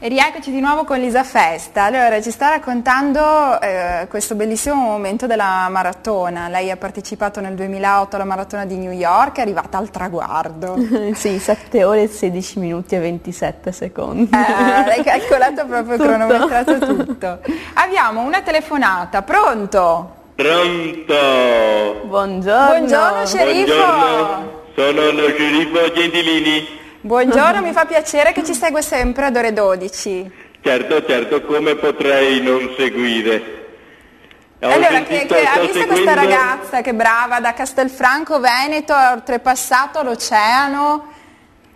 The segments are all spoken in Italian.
rieccoci di nuovo con Lisa Festa. Allora, ci sta raccontando questo bellissimo momento della maratona. Lei ha partecipato nel 2008 alla maratona di New York, è arrivata al traguardo. Sì, 7 ore, 16 minuti e 27 secondi. L'hai calcolato proprio, cronometrato tutto. Abbiamo una telefonata, pronto? Pronto? Buongiorno. Buongiorno, sceriffo. Buongiorno, sono lo sceriffo Gentilini. Buongiorno, mi fa piacere che ci segue sempre ad ore 12. Certo, come potrei non seguire? Allora, ha visto questa ragazza che brava da Castelfranco Veneto, ha oltrepassato l'oceano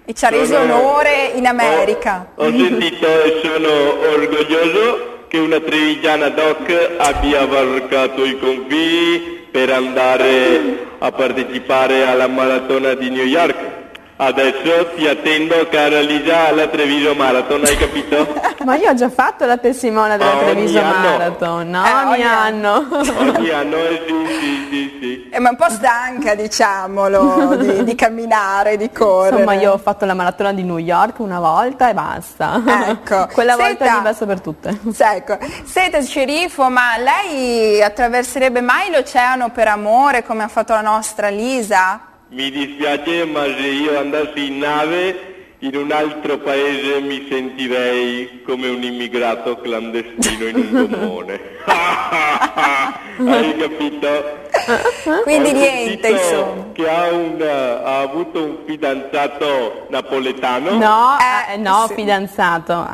e ci ha reso onore in America. Ho sentito e sono orgoglioso che una trevigiana doc abbia varcato i confini per andare a partecipare alla maratona di New York. Adesso ti attendo, cara Lisa, alla Treviso Marathon, hai capito? Ma io ho già fatto la testimone della Treviso Marathon, no? Ogni anno. Ogni anno, sì. Ma un po' stanca, diciamolo, di camminare, di correre. Insomma, io ho fatto la maratona di New York una volta e basta. Ecco. Quella volta è diversa per tutte. Ecco. Senta, sceriffo, ma lei attraverserebbe mai l'oceano per amore come ha fatto la nostra Lisa? Mi dispiace, ma se io andassi in nave in un altro paese mi sentirei come un immigrato clandestino in un gommone. Hai capito? Quindi niente, insomma. Che ha avuto un fidanzato napoletano? No, sì. Fidanzato.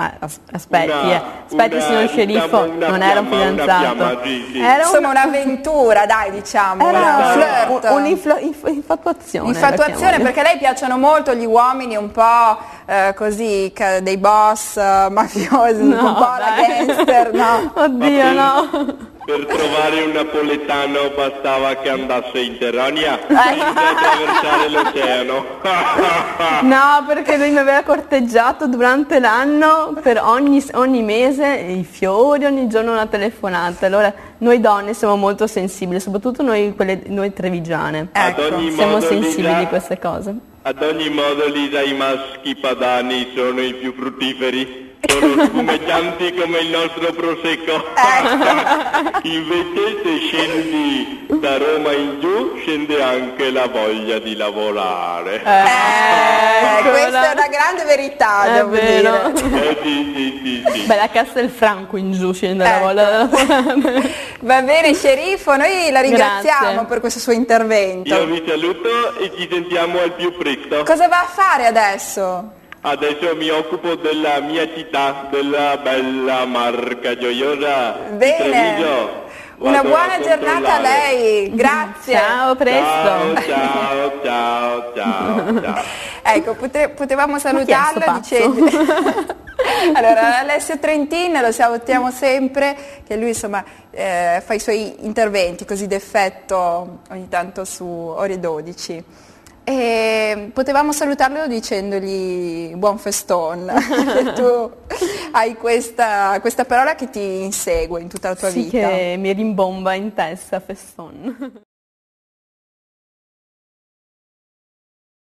Aspetti, signor sceriffo, non era un fidanzato. Sì. Era Insomma, un'avventura, dai, diciamo. Era un flirt. Un'infatuazione. Infatuazione, perché a lei piacciono molto gli uomini un po' così, dei boss mafiosi, un po' la gangster, no? Oddio, no. Per trovare un napoletano bastava che andasse in Terrania e attraversare l'oceano. No, perché lui mi aveva corteggiato durante l'anno, per ogni mese i fiori, ogni giorno una telefonata. Allora noi donne siamo molto sensibili, soprattutto noi trevigiane. Siamo sensibili di queste cose. Ad ogni modo, Lisa, i maschi padani sono i più fruttiferi. Sono spumeggianti come il nostro prosecco. Invece se scendi da Roma in giù scende anche la voglia di lavorare. Questa è una grande verità, devo dire. Sì. Beh, la Castelfranco in giù scende la voglia. Va bene, sceriffo, noi la ringraziamo Grazie. per questo suo intervento. Io vi saluto e ci sentiamo al più presto. Cosa va a fare adesso? Adesso mi occupo della mia città, della bella Marca Gioiosa. Bene. Treviso. Una Vado buona a giornata a controllare. lei, grazie. Ciao, presto. Ciao. Ecco, potevamo salutarla Ma chi è sto dicendo... Allora, Alessio Trentin lo salutiamo sempre, che lui insomma fa i suoi interventi così d'effetto ogni tanto su Ore 12. E potevamo salutarlo dicendogli buon feston, che tu hai questa parola che ti insegue in tutta la tua vita. Sì, che mi rimbomba in testa, feston.